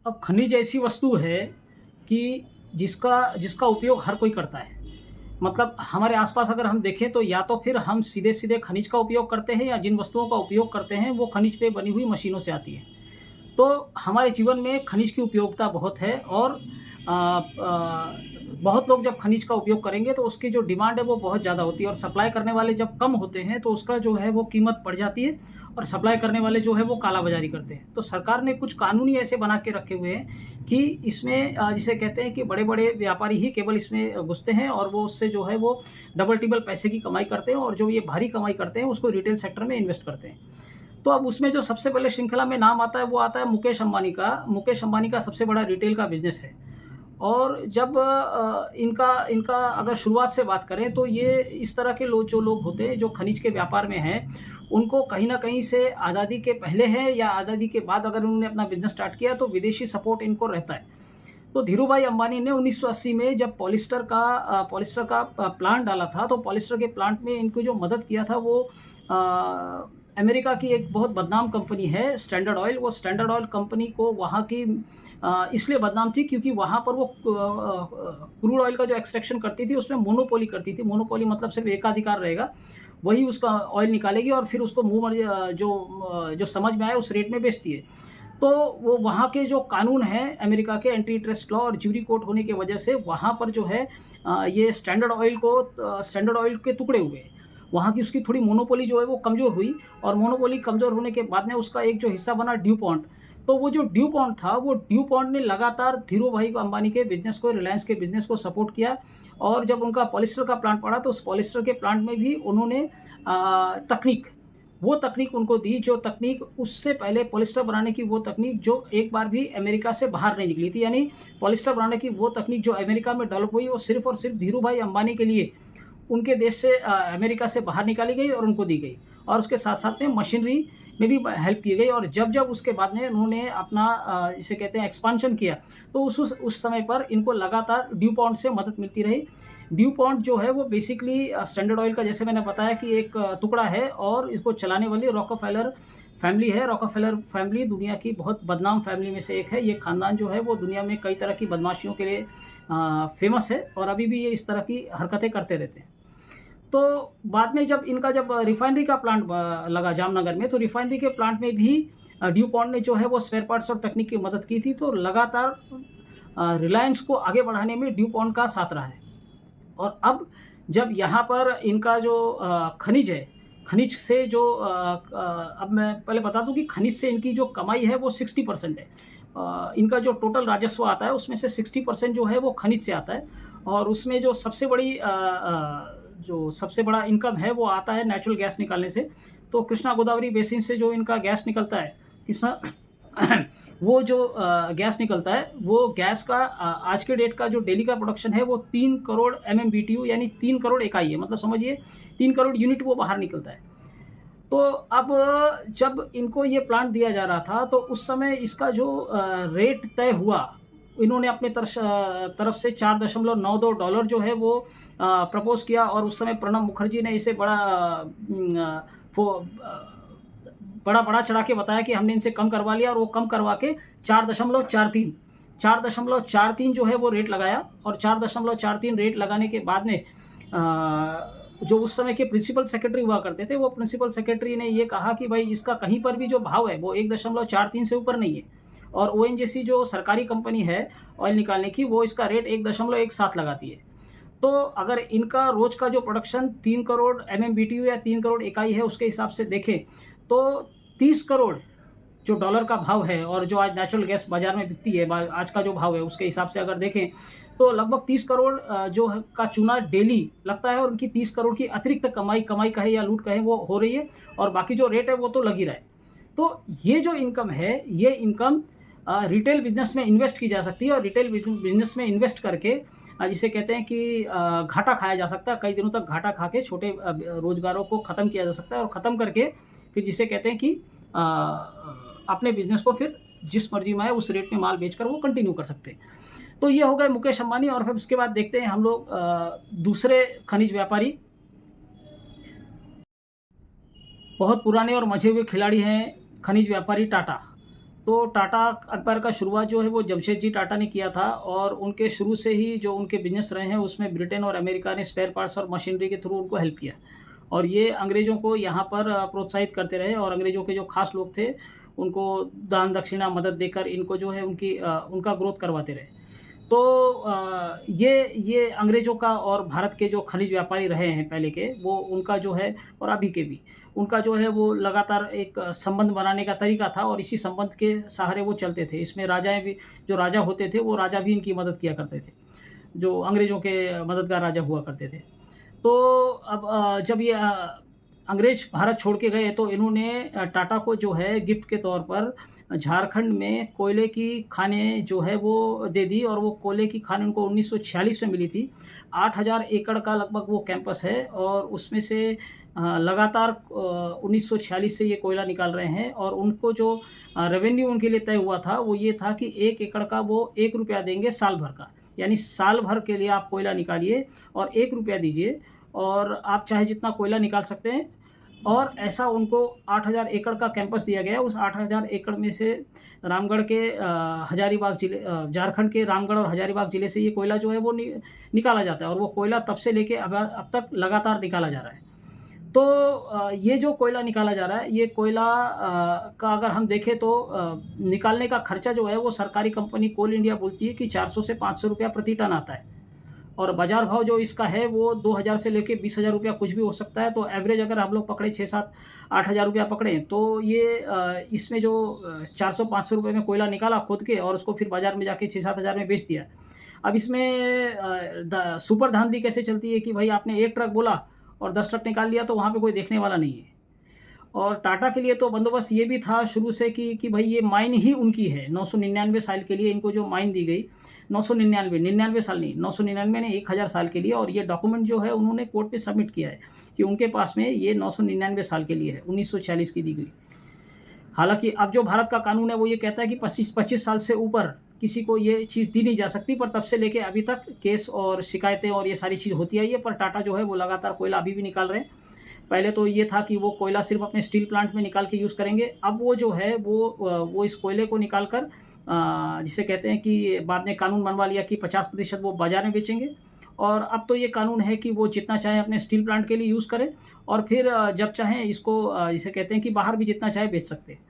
अब खनिज ऐसी वस्तु है कि जिसका जिसका उपयोग हर कोई करता है। मतलब हमारे आस-पास अगर हम देखें तो या तो फिर हम सीधे-सीधे खनिज का उपयोग करते हैं या जिन वस्तुओं का उपयोग करते हैं वो खनिज पे बनी हुई मशीनों से आती हैं। तो हमारे जीवन में खनिज की उपयोगिता बहुत है और बहुत लोग जब खनिज का उपयोग करेंगे तो उसकी जो डिमांड है वो बहुत ज़्यादा होती है और सप्लाई करने वाले जब कम होते हैं तो उसका जो है वो कीमत बढ़ जाती है और सप्लाई करने वाले जो है वो कालाबाज़ारी करते हैं। तो सरकार ने कुछ कानून ही ऐसे बना के रखे हुए हैं कि इसमें जिसे कहते हैं कि बड़े-बड़े व्यापारी ही केवल इसमें घुसते हैं और वो उससे जो है वो डबल-टिबल पैसे की कमाई करते हैं और जो ये भारी कमाई करते हैं उसको रिटेल सेक्टर में इन्वेस्ट करते हैं। तो अब उसमें जो सबसे पहले श्रृंखला में नाम आता है वो आता है मुकेश अंबानी का। मुकेश अंबानी का सबसे बड़ा रिटेल का बिज़नेस है। और जब इनका इनका अगर शुरुआत से बात करें तो ये इस तरह के लोग जो लोग होते हैं जो खनिज के व्यापार में हैं, उनको कहीं न कहीं से आज़ादी के पहले है या आज़ादी के बाद अगर उन्होंने अपना बिज़नेस स्टार्ट किया तो विदेशी सपोर्ट इनको रहता है। तो धीरूभाई अंबानी ने 1980 में जब पॉलिस्टर का प्लांट डाला था, तो पॉलिस्टर के प्लांट में इनको जो मदद किया था वो अमेरिका की एक बहुत बदनाम कंपनी है स्टैंडर्ड ऑयल। वो स्टैंडर्ड ऑयल कंपनी को वहाँ की इसलिए बदनाम थी क्योंकि वहाँ पर वो क्रूड ऑयल का जो एक्सट्रैक्शन करती थी उसमें मोनोपोली करती थी। मोनोपोली मतलब सिर्फ़ एकाधिकार रहेगा, वही उसका ऑयल निकालेगी और फिर उसको मुँह मर्ज़ी जो समझ में आए उस रेट में बेचती है। तो वो वहाँ के जो कानून हैं अमेरिका के एंटी ट्रस्ट लॉ और ज्यूरी कोर्ट होने की वजह से वहाँ पर जो है ये स्टैंडर्ड ऑयल के टुकड़े हुए। वहाँ की उसकी थोड़ी मोनोपोली जो है वो कमज़ोर हुई और मोनोपोली कमज़ोर होने के बाद में उसका एक जो हिस्सा बना ड्यू पॉन्ट। तो वो जो ड्यू पॉन्ट था, वो ड्यू पॉन्ट ने लगातार धीरूभाई अंबानी के बिज़नेस को, रिलायंस के बिज़नेस को सपोर्ट किया और जब उनका पॉलिएस्टर का प्लांट पड़ा तो उस पॉलिएस्टर के प्लांट में भी उन्होंने तकनीक वो तकनीक उनको दी जो तकनीक उससे पहले पॉलिएस्टर बनाने की वो तकनीक जो एक बार भी अमेरिका से बाहर नहीं निकली थी। यानी पॉलिएस्टर बनाने की वो तकनीक जो अमेरिका में डेवलप हुई वो सिर्फ़ और सिर्फ़ धीरूभाई अंबानी के लिए उनके देश से अमेरिका से बाहर निकाली गई और उनको दी गई और उसके साथ-साथ में मशीनरी में भी हेल्प की गई और जब-जब उसके बाद में उन्होंने अपना जिसे कहते हैं एक्सपांशन किया, तो उस समय पर इनको लगातार ड्यू पॉन्ट से मदद मिलती रही। ड्यू पॉन्ट जो है वो बेसिकली स्टैंडर्ड ऑयल का जैसे मैंने बताया कि एक टुकड़ा है और इसको चलाने वाली रॉकफेलर फैमिली है। रॉकफेलर फैमिली दुनिया की बहुत बदनाम फैमिली में से एक है। ये खानदान जो है वो दुनिया में कई तरह की बदमाशियों के लिए फ़ेमस है और अभी भी ये इस तरह की हरकतें करते रहते हैं। तो बाद में जब रिफाइनरी का प्लांट लगा जामनगर में, तो रिफाइनरी के प्लांट में भी ड्यू पॉन्ट ने जो है वो स्पेयर पार्ट्स और तकनीक की मदद की थी, तो लगातार रिलायंस को आगे बढ़ाने में ड्यू पॉन्ट का साथ रहा है। और अब जब यहाँ पर इनका जो खनिज है, खनिज से जो अब मैं पहले बता दूँ कि खनिज से इनकी जो कमाई है वो 60% है। इनका जो टोटल राजस्व आता है उसमें से 60% जो है वो खनिज से आता है और उसमें जो सबसे बड़ा इनकम है वो आता है नेचुरल गैस निकालने से। तो कृष्णा गोदावरी बेसिन से जो इनका गैस निकलता है, कृष्णा वो जो गैस निकलता है, वो गैस का आज के डेट का जो डेली का प्रोडक्शन है वो 3 करोड़ एमएमबीटीयू यानी 3 करोड़ इकाई है। मतलब समझिए 3 करोड़ यूनिट वो बाहर निकलता है। तो अब जब इनको ये प्लांट दिया जा रहा था तो उस समय इसका जो रेट तय हुआ, इन्होंने अपने तरफ से $4.92 जो है वो प्रपोज़ किया और उस समय प्रणब मुखर्जी ने इसे बड़ा चढ़ा के बताया कि हमने इनसे कम करवा लिया और वो कम करवा के 4.43 जो है वो रेट लगाया और 4.43 रेट लगाने के बाद में जो उस समय के प्रिंसिपल सेक्रेटरी हुआ करते थे, वो प्रिंसिपल सेक्रेटरी ने ये कहा कि भाई इसका कहीं पर भी जो भाव है वो 1.43 से ऊपर नहीं है और ओएनजीसी जो सरकारी कंपनी है ऑयल निकालने की, वो इसका रेट 1.17 लगाती है। तो अगर इनका रोज़ का जो प्रोडक्शन 3 करोड़ एमएमबीटीयू या 3 करोड़ इकाई है उसके हिसाब से देखें तो 30 करोड़ जो डॉलर का भाव है और जो आज नेचुरल गैस बाज़ार में बिकती है, आज का जो भाव है उसके हिसाब से अगर देखें तो लगभग 30 करोड़ जो है का चूना डेली लगता है और उनकी 30 करोड़ की अतिरिक्त कमाई कहे या लूट कहे वो हो रही है और बाकी जो रेट है वो तो लग ही रहा है। तो ये जो इनकम है, ये इनकम रिटेल बिज़नेस में इन्वेस्ट की जा सकती है और रिटेल बिज़नेस में इन्वेस्ट करके जिसे कहते हैं कि घाटा खाया जा सकता है। कई दिनों तक घाटा खा के छोटे रोज़गारों को ख़त्म किया जा सकता है और ख़त्म करके फिर जिसे कहते हैं कि अपने बिज़नेस को फिर जिस मर्ज़ी में आए उस रेट में माल बेचकर वो कंटिन्यू कर सकते हैं। तो ये हो गए मुकेश अंबानी और फिर उसके बाद देखते हैं हम लोग दूसरे खनिज व्यापारी, बहुत पुराने और मंझे हुए खिलाड़ी हैं खनिज व्यापारी टाटा। तो टाटा एम्पायर का शुरुआत जो है वो जमशेद जी टाटा ने किया था और उनके शुरू से ही जो उनके बिज़नेस रहे हैं उसमें ब्रिटेन और अमेरिका ने स्पेयर पार्ट्स और मशीनरी के थ्रू उनको हेल्प किया। और ये अंग्रेज़ों को यहाँ पर प्रोत्साहित करते रहे और अंग्रेज़ों के जो ख़ास लोग थे, उनको दान दक्षिणा मदद देकर इनको जो है उनका ग्रोथ करवाते रहे। तो ये अंग्रेज़ों का और भारत के जो खनिज व्यापारी रहे हैं पहले के, वो उनका जो है और अभी के भी, उनका जो है वो लगातार एक संबंध बनाने का तरीका था और इसी संबंध के सहारे वो चलते थे। इसमें राजाएँ भी जो राजा होते थे, वो राजा भी इनकी मदद किया करते थे, जो अंग्रेज़ों के मददगार राजा हुआ करते थे। तो अब जब ये अंग्रेज़ भारत छोड़ के गए तो इन्होंने टाटा को जो है गिफ्ट के तौर पर झारखंड में कोयले की खानें जो है वो दे दी और वो कोयले की खानें उनको 1946 में मिली थी। 8000 एकड़ का लगभग वो कैंपस है और उसमें से लगातार 1946 से ये कोयला निकाल रहे हैं और उनको जो रेवेन्यू उनके लिए तय हुआ था, वो ये था कि 1 एकड़ का वो ₹1 देंगे साल भर का। यानी साल भर के लिए आप कोयला निकालिए और ₹1 दीजिए और आप चाहे जितना कोयला निकाल सकते हैं और ऐसा उनको 8000 एकड़ का कैंपस दिया गया है। उस 8000 एकड़ में से रामगढ़ के हजारीबाग जिले झारखंड के रामगढ़ और हजारीबाग जिले से ये कोयला जो है वो निकाला जाता है और वो कोयला तब से लेके अब तक लगातार निकाला जा रहा है। तो ये जो कोयला निकाला जा रहा है, ये कोयला का अगर हम देखें तो निकालने का खर्चा जो है वो सरकारी कंपनी कोल इंडिया बोलती है कि 400 से ₹500 प्रति टन आता है। और बाज़ार भाव जो इसका है वो 2000 से लेके ₹20,000 कुछ भी हो सकता है। तो एवरेज अगर हम लोग पकड़े 6, 7, 8,000 रुपया पकड़ें तो ये इसमें जो 400-500 रुपए में कोयला निकाला खोद के और उसको फिर बाज़ार में जाके 6-7 हज़ार में बेच दिया। अब इसमें सुपर धांधली कैसे चलती है कि भाई आपने 1 ट्रक बोला और 10 ट्रक निकाल लिया तो वहाँ पे कोई देखने वाला नहीं है। और टाटा के लिए तो बंदोबस्त ये भी था शुरू से कि भाई ये माइन ही उनकी है। 999 साल के लिए इनको जो माइन दी गई, 999 99 साल नहीं, 999 ने 1000 साल के लिए और ये डॉक्यूमेंट जो है उन्होंने कोर्ट पे सबमिट किया है कि उनके पास में ये 999 साल के लिए है, 1946 की दी गई। हालाँकि अब जो भारत का कानून है वो ये कहता है कि 25 साल से ऊपर किसी को ये चीज़ दी नहीं जा सकती, पर तब से लेके अभी तक केस और शिकायतें और ये सारी चीज़ होती आई है। पर टाटा जो है वो लगातार कोयला अभी भी निकाल रहे हैं। पहले तो ये था कि वो कोयला सिर्फ़ अपने स्टील प्लांट में निकाल के यूज़ करेंगे। अब वो जो है वो इस कोयले को निकाल कर जिसे कहते हैं कि बाद में कानून बनवा लिया कि 50% वो बाज़ार में बेचेंगे और अब तो ये कानून है कि वो जितना चाहें अपने स्टील प्लांट के लिए यूज़ करें और फिर जब चाहें इसको जिसे कहते हैं कि बाहर भी जितना चाहे बेच सकते हैं।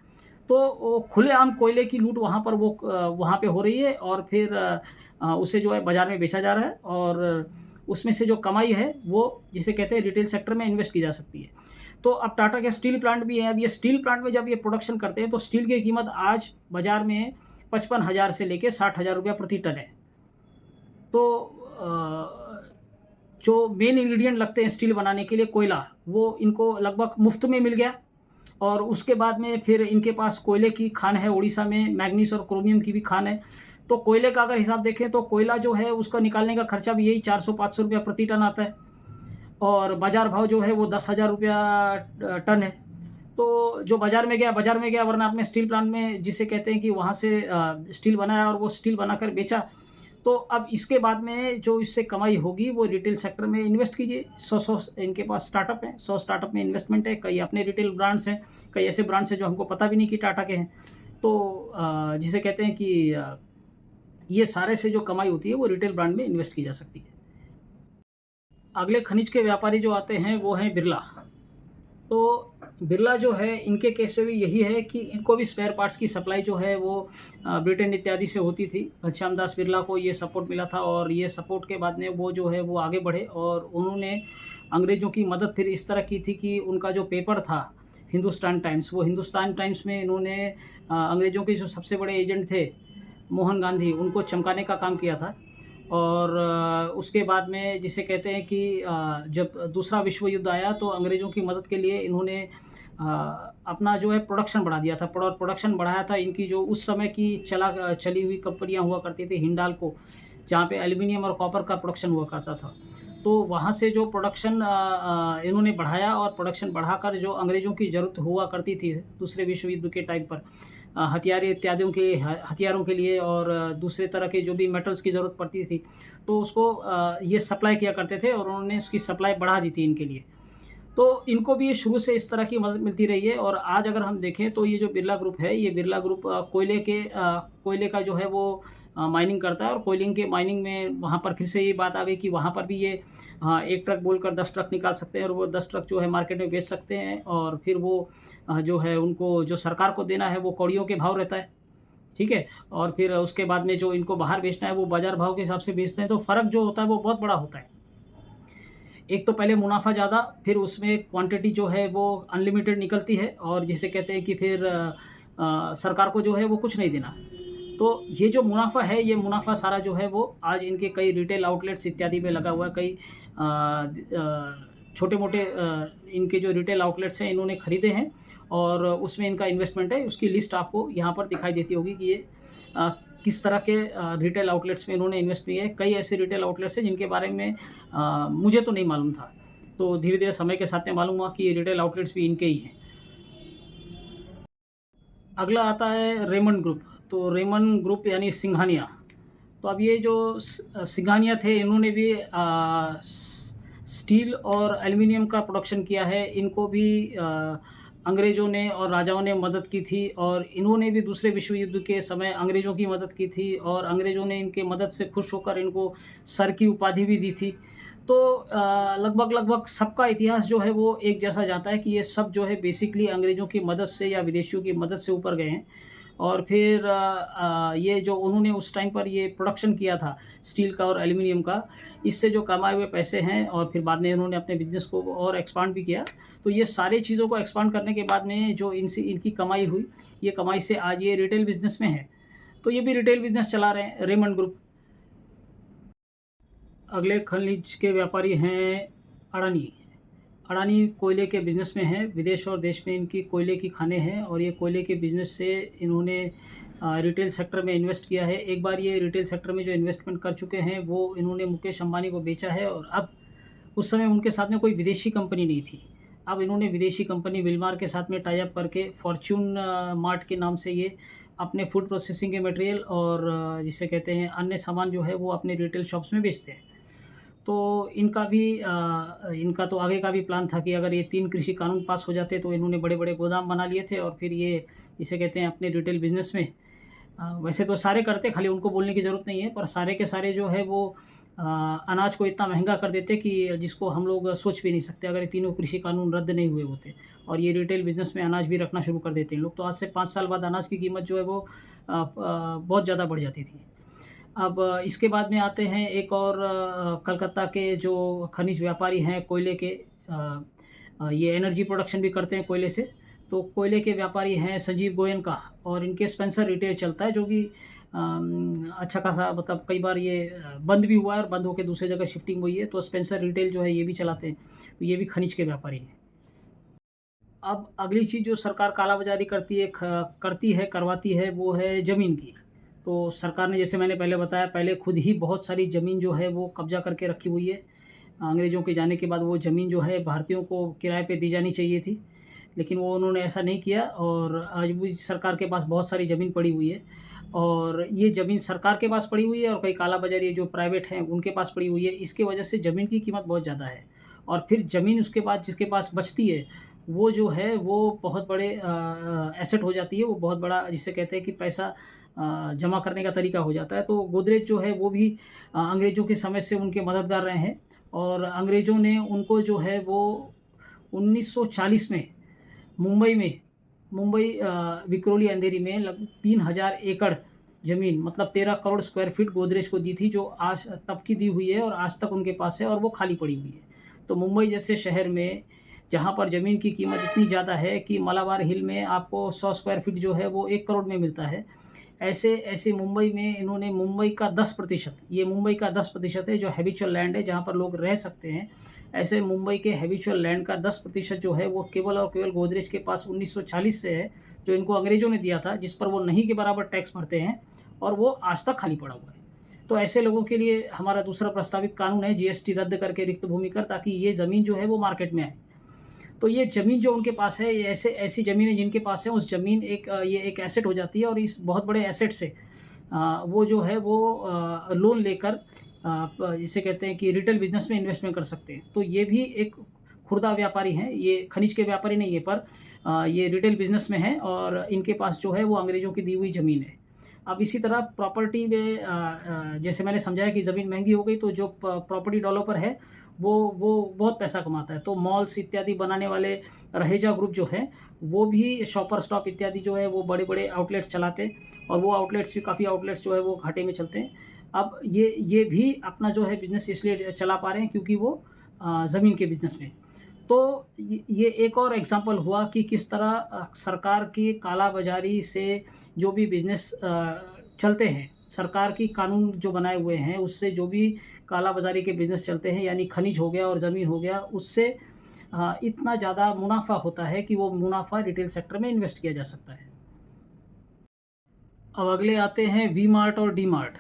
तो वो खुलेआम कोयले की लूट वहाँ पर वहाँ पे हो रही है और फिर उसे जो है बाज़ार में बेचा जा रहा है और उसमें से जो कमाई है वो जिसे कहते हैं रिटेल सेक्टर में इन्वेस्ट की जा सकती है। तो अब टाटा के स्टील प्लांट भी हैं, अब ये स्टील प्लांट में जब ये प्रोडक्शन करते हैं तो स्टील की कीमत आज बाज़ार में 55,000 से लेके 60,000 रुपया प्रति टन है। तो जो मेन इंग्रीडिएंट लगते हैं स्टील बनाने के लिए कोयला, वो इनको लगभग मुफ़्त में मिल गया और उसके बाद में फिर इनके पास कोयले की खान है, उड़ीसा में मैंगनीज़ और क्रोमियम की भी खान है। तो कोयले का अगर हिसाब देखें तो कोयला जो है उसका निकालने का खर्चा भी यही 400-500 रुपया प्रति टन आता है और बाज़ार भाव जो है वो 10,000 रुपया टन है। तो जो बाज़ार में गया वरना अपने स्टील प्लांट में जिसे कहते हैं कि वहाँ से स्टील बनाया और वो स्टील बनाकर बेचा। तो अब इसके बाद में जो इससे कमाई होगी वो रिटेल सेक्टर में इन्वेस्ट कीजिए। 100 इनके पास स्टार्टअप हैं, 100 स्टार्टअप में इन्वेस्टमेंट है, कई अपने रिटेल ब्रांड्स हैं, कई ऐसे ब्रांड्स हैं जो हमको पता भी नहीं कि टाटा के हैं। तो जिसे कहते हैं कि ये सारे से जो कमाई होती है वो रिटेल ब्रांड में इन्वेस्ट की जा सकती है। अगले खनिज के व्यापारी जो आते हैं वो हैं बिरला। तो बिरला जो है इनके केस में भी यही है कि इनको भी स्पेयर पार्ट्स की सप्लाई जो है वो ब्रिटेन इत्यादि से होती थी। घनश्याम दास बिरला को ये सपोर्ट मिला था और ये सपोर्ट के बाद में वो जो है वो आगे बढ़े और उन्होंने अंग्रेज़ों की मदद फिर इस तरह की थी कि उनका जो पेपर था हिंदुस्तान टाइम्स, वो हिंदुस्तान टाइम्स में इन्होंने अंग्रेज़ों के जो सबसे बड़े एजेंट थे मोहन गांधी, उनको चमकाने का काम किया था। और उसके बाद में जिसे कहते हैं कि जब दूसरा विश्व युद्ध आया तो अंग्रेज़ों की मदद के लिए इन्होंने अपना जो है प्रोडक्शन बढ़ा दिया था। प्रोडक्शन बढ़ाया था। इनकी जो उस समय की चली हुई कंपनियां हुआ करती थी हिंडाल्को, जहाँ पे एल्युमिनियम और कॉपर का प्रोडक्शन हुआ करता था। तो वहाँ से जो प्रोडक्शन इन्होंने बढ़ाया और प्रोडक्शन बढ़ाकर जो अंग्रेज़ों की ज़रूरत हुआ करती थी दूसरे विश्व युद्ध के टाइम पर हथियार इत्यादियों के हथियारों के लिए और दूसरे तरह के जो भी मेटल्स की ज़रूरत पड़ती थी, तो उसको ये सप्लाई किया करते थे और उन्होंने उसकी सप्लाई बढ़ा दी थी इनके लिए। तो इनको भी ये शुरू से इस तरह की मदद मिलती रही है और आज अगर हम देखें तो ये जो बिरला ग्रुप है, ये बिरला ग्रुप कोयले का जो है वो माइनिंग करता है और कोयलिंग के माइनिंग में वहाँ पर फिर से ये बात आ गई कि वहाँ पर भी ये 1 ट्रक बोलकर 10 ट्रक निकाल सकते हैं और वो 10 ट्रक जो है मार्केट में बेच सकते हैं और फिर वो जो है उनको जो सरकार को देना है वो कौड़ियों के भाव रहता है, ठीक है? और फिर उसके बाद में जो इनको बाहर बेचना है वो बाज़ार भाव के हिसाब से बेचते हैं, तो फ़र्क जो होता है वो बहुत बड़ा होता है। एक तो पहले मुनाफ़ा ज़्यादा, फिर उसमें क्वांटिटी जो है वो अनलिमिटेड निकलती है और जिसे कहते हैं कि फिर सरकार को जो है वो कुछ नहीं देना। तो ये जो मुनाफ़ा है, ये मुनाफ़ा सारा जो है वो आज इनके कई रिटेल आउटलेट्स इत्यादि में लगा हुआ है। कई छोटे-मोटे इनके जो रिटेल आउटलेट्स हैं इन्होंने खरीदे हैं और उसमें इनका इन्वेस्टमेंट है। उसकी लिस्ट आपको यहाँ पर दिखाई देती होगी कि ये अ, किस तरह के रिटेल आउटलेट्स में इन्होंने इन्वेस्ट किए हैं। कई ऐसे रिटेल आउटलेट्स हैं जिनके बारे में मुझे तो नहीं मालूम था। तो धीरे-धीरे समय के साथ में मालूम हुआ कि ये रिटेल आउटलेट्स भी इनके ही हैं। अगला आता है रेमंड ग्रुप। तो रेमंड ग्रुप यानी सिंघानिया। तो अब ये जो सिंघानिया थे इन्होंने भी स्टील और एल्युमिनियम का प्रोडक्शन किया है। इनको भी अंग्रेज़ों ने और राजाओं ने मदद की थी और इन्होंने भी दूसरे विश्व युद्ध के समय अंग्रेज़ों की मदद की थी और अंग्रेज़ों ने इनके मदद से खुश होकर इनको सर की उपाधि भी दी थी। तो लगभग-लगभग सबका इतिहास जो है वो एक जैसा जाता है कि ये सब जो है बेसिकली अंग्रेज़ों की मदद से या विदेशियों की मदद से ऊपर गए हैं। और फिर ये जो उन्होंने उस टाइम पर ये प्रोडक्शन किया था स्टील का और एल्युमिनियम का, इससे जो कमाए हुए पैसे हैं और फिर बाद में उन्होंने अपने बिज़नेस को और एक्सपांड भी किया। तो ये सारी चीज़ों को एक्सपांड करने के बाद में जो इनसे इनकी कमाई हुई, ये कमाई से आज ये रिटेल बिज़नेस में है। तो ये भी रिटेल बिज़नेस चला रहे हैं, रेमंड ग्रुप। अगले खनिज के व्यापारी हैं अडानी। अडानी कोयले के बिज़नेस में हैं, विदेश और देश में इनकी कोयले की खानें हैं और ये कोयले के बिज़नेस से इन्होंने रिटेल सेक्टर में इन्वेस्ट किया है। एक बार ये रिटेल सेक्टर में जो इन्वेस्टमेंट कर चुके हैं, वो इन्होंने मुकेश अंबानी को बेचा है और अब उस समय उनके साथ में कोई विदेशी कंपनी नहीं थी। अब इन्होंने विदेशी कंपनी विलमार के साथ में टाई अप करके फॉर्च्यून मार्ट के नाम से ये अपने फूड प्रोसेसिंग के मटेरियल और जिसे कहते हैं अन्य सामान जो है वो अपने रिटेल शॉप्स में बेचते हैं। तो इनका तो आगे का भी प्लान था कि अगर ये 3 कृषि कानून पास हो जाते तो इन्होंने बड़े-बड़े गोदाम बना लिए थे और फिर ये जिसे कहते हैं अपने रिटेल बिज़नेस में वैसे तो सारे करते, खाली उनको बोलने की ज़रूरत नहीं है, पर सारे के सारे जो है वो अनाज को इतना महँगा कर देते कि जिसको हम लोग सोच भी नहीं सकते अगर ये तीनों कृषि कानून रद्द नहीं हुए होते और ये रिटेल बिज़नेस में अनाज भी रखना शुरू कर देते हैं लोग। तो आज से 5 साल बाद अनाज की कीमत जो है वो बहुत ज़्यादा बढ़ जाती थी। अब इसके बाद में आते हैं एक और कलकत्ता के जो खनिज व्यापारी हैं कोयले के ये एनर्जी प्रोडक्शन भी करते हैं कोयले से। तो कोयले के व्यापारी हैं संजीव गोयनका और इनके स्पेंसर रिटेल चलता है जो कि अच्छा खासा मतलब कई बार ये बंद भी हुआ है और बंद होके दूसरी जगह शिफ्टिंग हुई है। तो स्पेंसर रिटेल जो है ये भी चलाते हैं। तो ये भी खनिज के व्यापारी हैं। अब अगली चीज़ जो सरकार कालाबाज़ारी करती है, करवाती है, वो है ज़मीन की। तो सरकार ने जैसे मैंने पहले बताया, पहले खुद ही बहुत सारी ज़मीन जो है वो कब्ज़ा करके रखी हुई है। अंग्रेज़ों के जाने के बाद वो ज़मीन जो है भारतीयों को किराए पे दी जानी चाहिए थी, लेकिन वो उन्होंने ऐसा नहीं किया और आज भी सरकार के पास बहुत सारी ज़मीन पड़ी हुई है। और ये ज़मीन सरकार के पास पड़ी हुई है और कई कालाबाज़ारी जो प्राइवेट हैं, उनके पास पड़ी हुई है। इसकी वजह से ज़मीन की कीमत बहुत ज़्यादा है और फिर ज़मीन उसके बाद जिसके पास बचती है वो जो है वो बहुत बड़े एसेट हो जाती है, वो बहुत बड़ा जिसे कहते हैं कि पैसा जमा करने का तरीका हो जाता है। तो गोदरेज जो है वो भी अंग्रेज़ों के समय से उनके मददगार रहे हैं और अंग्रेज़ों ने उनको जो है वो 1940 में मुंबई में विक्रोली अंधेरी में लग 3000 एकड़ ज़मीन मतलब 13 करोड़ स्क्वायर फीट गोदरेज को दी थी, जो आज तब की दी हुई है और आज तक उनके पास है और वो खाली पड़ी हुई है। तो मुंबई जैसे शहर में जहाँ पर ज़मीन की कीमत इतनी ज़्यादा है कि मलाबार हिल में आपको 100 स्क्वायर फीट जो है वो 1 करोड़ में मिलता है। ऐसे मुंबई में इन्होंने मुंबई का 10% ये मुंबई का 10% है जो हैबिचुअल लैंड है जहाँ पर लोग रह सकते हैं। ऐसे मुंबई के हैबिचुअल लैंड का 10% जो है वो केवल और केवल गोदरेज के पास 1940 से है, जो इनको अंग्रेज़ों ने दिया था, जिस पर वो नहीं के बराबर टैक्स भरते हैं और वो आज तक खाली पड़ा हुआ है। तो ऐसे लोगों के लिए हमारा दूसरा प्रस्तावित कानून है जीएसटी रद्द करके रिक्त भूमि कर, ताकि ये ज़मीन जो है वो मार्केट में आए। तो ये ज़मीन जो उनके पास है, ये ऐसी ज़मीनें जिनके पास है, उस ज़मीन ये एक एसेट हो जाती है और इस बहुत बड़े एसेट से वो जो है वो लोन लेकर जिसे कहते हैं कि रिटेल बिज़नेस में इन्वेस्टमेंट कर सकते हैं। तो ये भी एक खुर्दा व्यापारी हैं, ये खनिज के व्यापारी नहीं है पर ये रिटेल बिज़नेस में हैं और इनके पास जो है वो अंग्रेज़ों की दी हुई ज़मीन है। अब इसी तरह प्रॉपर्टी में जैसे मैंने समझाया कि ज़मीन महँगी हो गई तो जो प्रॉपर्टी डेवलपर है वो बहुत पैसा कमाता है। तो मॉल्स इत्यादि बनाने वाले रहेजा ग्रुप जो है वो भी शॉपर स्टॉप इत्यादि जो है वो बड़े-बड़े आउटलेट्स चलाते हैं और वो आउटलेट्स भी काफ़ी आउटलेट्स जो है वो घाटे में चलते हैं। अब ये भी अपना जो है बिज़नेस इसलिए चला पा रहे हैं क्योंकि वो ज़मीन के बिज़नेस में। तो ये एक और एग्ज़ाम्पल हुआ कि किस तरह सरकार की कालाबाज़ारी से जो भी बिज़नेस चलते हैं, सरकार की कानून जो बनाए हुए हैं, उससे जो भी कालाबाज़ारी के बिज़नेस चलते हैं, यानी खनिज हो गया और ज़मीन हो गया, उससे इतना ज़्यादा मुनाफ़ा होता है कि वो मुनाफ़ा रिटेल सेक्टर में इन्वेस्ट किया जा सकता है। अब अगले आते हैं वी मार्ट और डी मार्ट।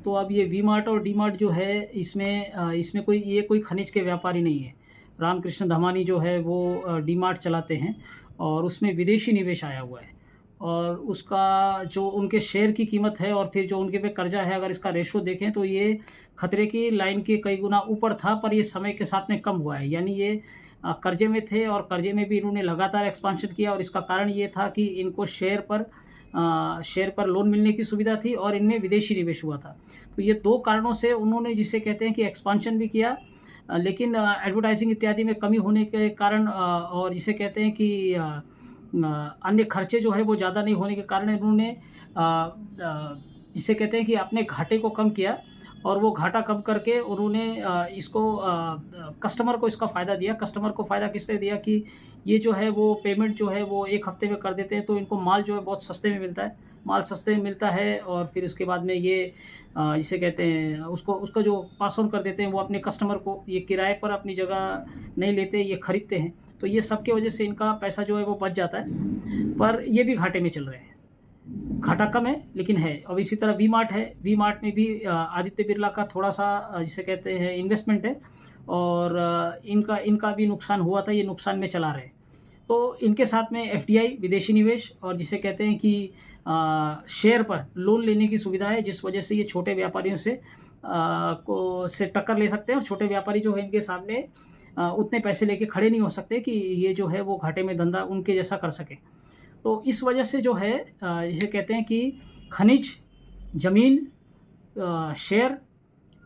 तो अब ये वी मार्ट और डी मार्ट जो है इसमें कोई खनिज के व्यापारी नहीं है। रामकृष्ण धमानी जो है वो डी मार्ट चलाते हैं और उसमें विदेशी निवेश आया हुआ है और उसका जो उनके शेयर की कीमत है और फिर जो उनके पे कर्ज़ा है, अगर इसका रेशो देखें तो ये खतरे की लाइन के कई गुना ऊपर था, पर ये समय के साथ में कम हुआ है। यानी ये कर्ज़े में थे और कर्ज़े में भी इन्होंने लगातार एक्सपांशन किया और इसका कारण ये था कि इनको शेयर पर लोन मिलने की सुविधा थी और इनमें विदेशी निवेश हुआ था। तो ये 2 कारणों से उन्होंने जिसे कहते हैं कि एक्सपांशन भी किया, लेकिन एडवर्टाइज़िंग इत्यादि में कमी होने के कारण और जिसे कहते हैं कि अन्य खर्चे जो है वो ज़्यादा नहीं होने के कारण इन्होंने जिसे कहते हैं कि अपने घाटे को कम किया और वो घाटा कम करके उन्होंने कस्टमर को इसका फ़ायदा दिया। कस्टमर को फ़ायदा किससे दिया कि ये जो है वो पेमेंट जो है वो 1 हफ़्ते में कर देते हैं, तो इनको माल जो है बहुत सस्ते में मिलता है। माल सस्ते में मिलता है और फिर उसके बाद में ये जिसे कहते हैं उसका जो पास ऑन कर देते हैं वो अपने कस्टमर को, ये किराए पर अपनी जगह नहीं लेते, ये खरीदते हैं। तो ये सब की वजह से इनका पैसा जो है वो बच जाता है, पर ये भी घाटे में चल रहे हैं। घाटा कम है लेकिन है। अब इसी तरह वी मार्ट है, वी मार्ट में भी आदित्य बिरला का थोड़ा-सा जिसे कहते हैं इन्वेस्टमेंट है और इनका इनका भी नुकसान हुआ था, ये नुकसान में चला रहे हैं। तो इनके साथ में एफडीआई विदेशी निवेश और जिसे कहते हैं कि शेयर पर लोन लेने की सुविधा है, जिस वजह से ये छोटे व्यापारियों से टक्कर ले सकते हैं और छोटे व्यापारी जो है इनके सामने उतने पैसे लेके खड़े नहीं हो सकते कि ये जो है वो घाटे में धंधा उनके जैसा कर सकें। तो इस वजह से जो है जिसे कहते हैं कि खनिज, ज़मीन, शेयर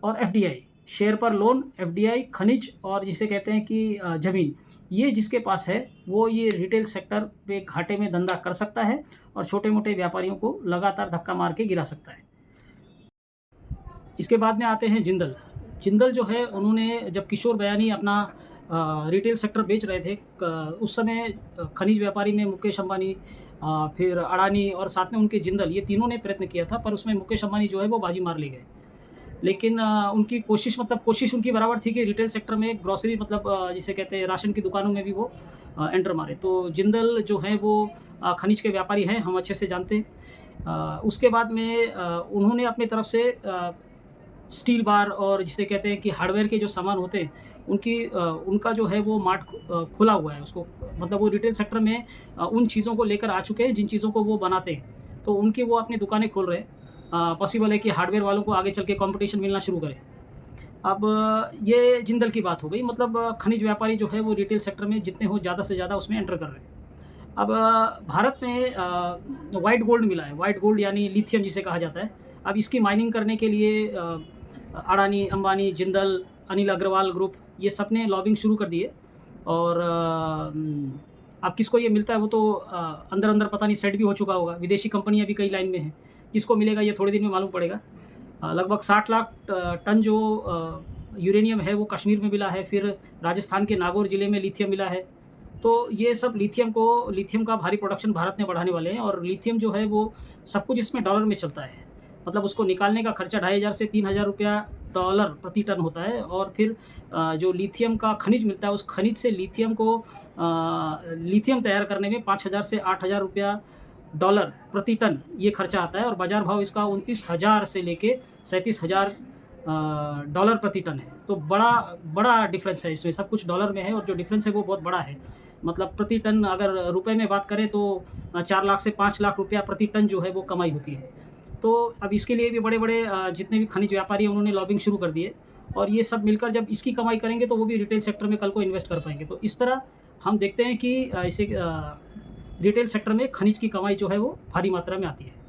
और एफडीआई, शेयर पर लोन, एफडीआई, खनिज और जिसे कहते हैं कि ज़मीन, ये जिसके पास है वो ये रिटेल सेक्टर पे घाटे में धंधा कर सकता है और छोटे-मोटे व्यापारियों को लगातार धक्का मार के गिरा सकता है। इसके बाद में आते हैं जिंदल। जिंदल जो है उन्होंने जब किशोर बयानी अपना रिटेल सेक्टर बेच रहे थे, उस समय खनिज व्यापारी में मुकेश अंबानी, फिर अडानी और साथ में उनके जिंदल, ये तीनों ने प्रयत्न किया था, पर उसमें मुकेश अंबानी जो है वो बाजी मार ले गए। लेकिन उनकी कोशिश उनकी बराबर थी कि रिटेल सेक्टर में ग्रोसरी जिसे कहते हैं राशन की दुकानों में भी वो एंटर मारे। तो जिंदल जो हैं वो खनिज के व्यापारी हैं, हम अच्छे से जानते हैं। उसके बाद में उन्होंने अपनी तरफ से स्टील बार और जिसे कहते हैं कि हार्डवेयर के जो सामान होते हैं उनका जो है वो मार्ट खुला हुआ है। उसको वो रिटेल सेक्टर में उन चीज़ों को लेकर आ चुके हैं जिन चीज़ों को वो बनाते हैं, तो उनकी वो अपनी दुकानें खोल रहे हैं। पॉसिबल है कि हार्डवेयर वालों को आगे चल के कॉम्पिटिशन मिलना शुरू करे। अब ये जिंदल की बात हो गई, खनिज व्यापारी जो है वो रिटेल सेक्टर में जितने हो ज़्यादा से ज़्यादा उसमें एंटर कर रहे हैं। अब भारत में व्हाइट गोल्ड मिला है, व्हाइट गोल्ड यानी लिथियम जिसे कहा जाता है। अब इसकी माइनिंग करने के लिए अडानी, अंबानी, जिंदल, अनिल अग्रवाल ग्रुप, ये सब ने लॉबिंग शुरू कर दी है और अब किसको ये मिलता है वो तो अंदर-अंदर पता नहीं सेट भी हो चुका होगा। विदेशी कंपनियाँ भी कई लाइन में हैं, किसको मिलेगा ये थोड़े दिन में मालूम पड़ेगा। लगभग 60 लाख टन जो यूरेनियम है वो कश्मीर में मिला है, फिर राजस्थान के नागौर ज़िले में लिथियम मिला है। तो ये सब लिथियम का भारी प्रोडक्शन भारत में बढ़ाने वाले हैं और लिथियम जो है वो सब कुछ इसमें डॉलर में चलता है। उसको निकालने का खर्चा 2500 से 3000 रुपया डॉलर प्रति टन होता है और फिर जो लिथियम का खनिज मिलता है उस खनिज से लिथियम तैयार करने में 5000 से 8000 रुपया डॉलर प्रति टन ये खर्चा आता है और बाज़ार भाव इसका 29,000 से लेके 37,000 डॉलर प्रति टन है। तो बड़ा डिफरेंस है इसमें, सब कुछ डॉलर में है और जो डिफरेंस है वो बहुत बड़ा है। प्रति टन अगर रुपए में बात करें तो 4 लाख से 5 लाख रुपया प्रति टन जो है वो कमाई होती है। तो अब इसके लिए भी बड़े-बड़े जितने भी खनिज व्यापारी हैं उन्होंने लॉबिंग शुरू कर दी है और ये सब मिलकर जब इसकी कमाई करेंगे तो वो भी रिटेल सेक्टर में कल को इन्वेस्ट कर पाएँगे। तो इस तरह हम देखते हैं कि रिटेल सेक्टर में खनिज की कमाई जो है वो भारी मात्रा में आती है।